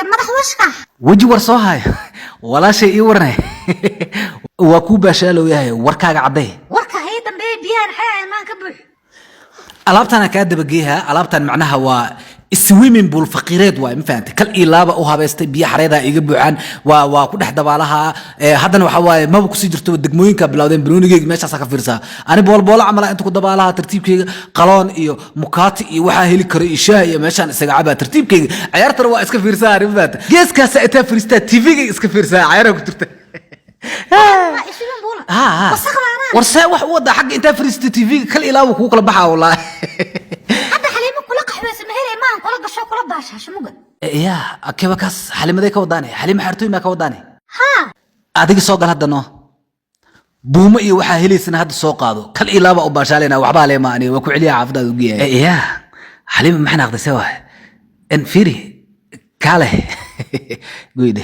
مدح وشكا وجي ورصوهاي ولا شيء يورني وكوبا شالو ياهي وركاga caday warka haydan bay biyaan xaa ma ka buux alaabtana ka dabageeha alaabtan macnaha waa swimming pool faqiireed waa infaanta kal ilaaba u habeystay biyo xareeda iga buuxan waa ku dhex dabaalaha hadana waxa waaye maba ku sii jirto degmooyinka bilowdeen banoonigeyga meeshaas ka fiirsaa ani bool amala inta ku dabaalaha tartiibkeyga qaloon iyo mukaati iyo waxa heli karo ishaa iyo meeshan isaga caba tartiibkeyga ciyaartana waa iska fiirsaa arifaanta geeskaas ay fiirsta TV-ga iska fiirsaa ciyaaraha ku jirta iswimming pool ورسا wax u wada xaq inta fariista TV kal ilaa ku kala baxaa wallahi hadda xaliimo kula qaxwaysa ma helay maan kula gasho kula baashaasho muga ya akaba kas xalimaday ka wadaanay xalima xartooy ma ka wadaanay ha adiga soo gal hadda no buuma iyo waxa heleysana hadda soo qaado kal ilaaba u baashaalena waxba leema ani waa ku celiya caafimaad u geeyay ya xalima maxna aqday soo in firi kale goyde